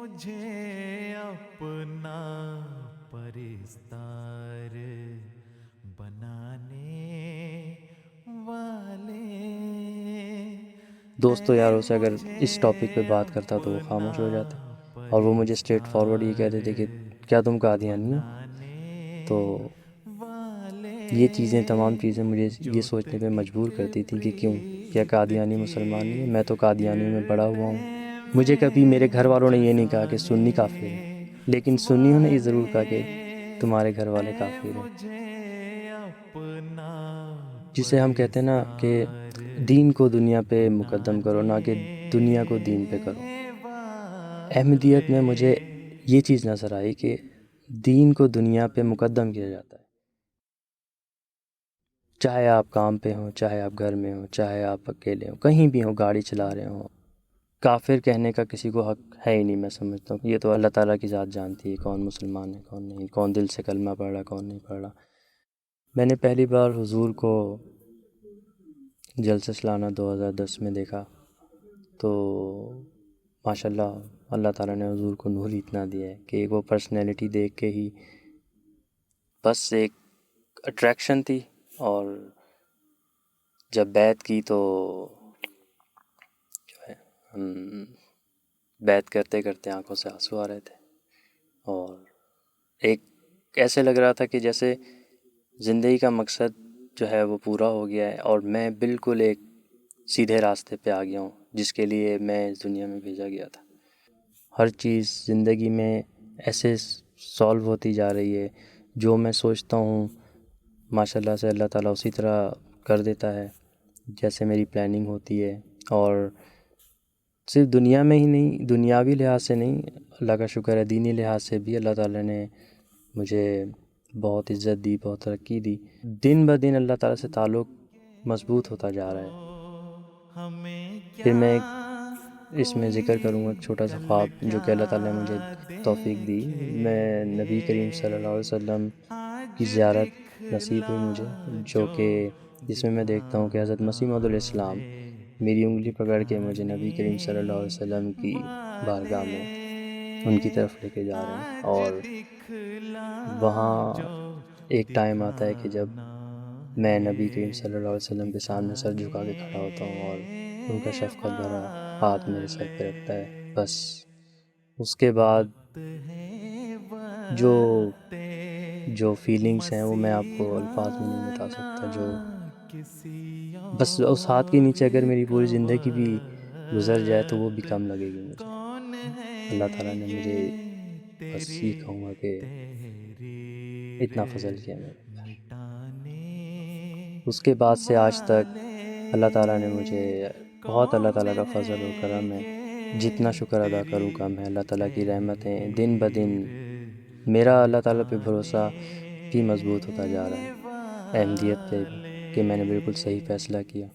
مجھے اپنا پرستار بنانے والے دوستوں یاروں سے اگر اس ٹاپک پہ بات کرتا تو وہ خاموش ہو جاتے اور وہ مجھے اسٹریٹ فارورڈ یہ کہتے تھے کہ کیا تم قادیانی ہو؟ تو یہ چیزیں تمام چیزیں مجھے یہ سوچنے پہ مجبور کرتی تھیں کہ کیا قادیانی مسلمان نہیں ہے؟ میں تو قادیانیوں میں بڑا ہوا ہوں۔ مجھے کبھی میرے گھر والوں نے یہ نہیں کہا کہ سنی کافر ہیں، لیکن سنیوں نے یہ ضرور کہا کہ تمہارے گھر والے کافر ہیں، جسے ہم کہتے ہیں نا کہ دین کو دنیا پہ مقدم کرو، نہ کہ دنیا کو دین پہ کرو۔ احمدیت میں مجھے یہ چیز نظر آئی کہ دین کو دنیا پہ مقدم کیا جاتا ہے، چاہے آپ کام پہ ہوں، چاہے آپ گھر میں ہوں، چاہے آپ اکیلے ہوں، کہیں بھی ہوں، گاڑی چلا رہے ہوں، کافر کہنے کا کسی کو حق ہے ہی نہیں۔ میں سمجھتا ہوں یہ تو اللہ تعالیٰ کی ذات جانتی ہے کون مسلمان ہے کون نہیں، کون دل سے کلمہ پڑھ رہا کون نہیں پڑھ رہا۔ میں نے پہلی بار حضور کو جلسہ سالانہ 2010 میں دیکھا تو ماشاءاللہ اللہ تعالیٰ نے حضور کو نور اتنا دیا ہے کہ وہ پرسنالٹی دیکھ کے ہی بس ایک اٹریکشن تھی، اور جب بیعت کی تو جو ہے بیعت کرتے کرتے آنکھوں سے آنسو آ رہے تھے، اور ایک ایسے لگ رہا تھا کہ جیسے زندگی کا مقصد جو ہے وہ پورا ہو گیا ہے اور میں بالکل ایک سیدھے راستے پہ آ گیا ہوں جس کے لیے میں اس دنیا میں بھیجا گیا تھا۔ ہر چیز زندگی میں ایسے سالو ہوتی جا رہی ہے، جو میں سوچتا ہوں ماشاءاللہ سے اللہ تعالیٰ اسی طرح کر دیتا ہے جیسے میری پلاننگ ہوتی ہے، اور صرف دنیا میں ہی نہیں، دنیاوی لحاظ سے نہیں، اللہ کا شکر ہے دینی لحاظ سے بھی اللہ تعالیٰ نے مجھے بہت عزت دی، بہت ترقی دی۔ دن بہ دن اللہ تعالیٰ سے تعلق مضبوط ہوتا جا رہا ہے۔ پھر میں اس میں ذکر کروں گا ایک چھوٹا سا خواب جو کہ اللہ تعالیٰ نے مجھے توفیق دی۔ میں نبی کریم صلی اللہ علیہ وسلم کی زیارت نصیب ہوئی مجھے، جو کہ جس میں دیکھتا ہوں کہ حضرت مسیح موعود علیہ السلام میری انگلی پکڑ کے مجھے نبی کریم صلی اللہ علیہ وسلم کی بارگاہ میں ان کی طرف لے کے جا رہے ہیں، اور وہاں ایک ٹائم آتا ہے کہ جب میں نبی کریم صلی اللہ علیہ وسلم کے سامنے سر جھکا کے کھڑا ہوتا ہوں اور ان کا شفقت بھرا ہاتھ میرے سر پہ رکھتا ہے۔ بس اس کے بعد جو فیلنگس ہیں وہ میں آپ کو الفاظ میں نہیں بتا سکتا، جو بس اس ہاتھ کے نیچے اگر میری پوری زندگی بھی گزر جائے تو وہ بھی کم لگے گی مجھے۔ اللہ تعالیٰ نے مجھے بس یہ کہوں گا کہ اتنا فضل کیا میرے اوپر۔ اس کے بعد سے آج تک اللہ تعالیٰ نے مجھے بہت، اللہ تعالیٰ کا فضل و کرم ہے، جتنا شکر ادا کروں کم ہے۔ اللہ تعالیٰ کی رحمتیں دن بہ دن، میرا اللہ تعالیٰ پہ بھروسہ بھی مضبوط ہوتا جا رہا ہے، احمدیت پہ بھی، کہ میں نے بالکل صحیح فیصلہ کیا۔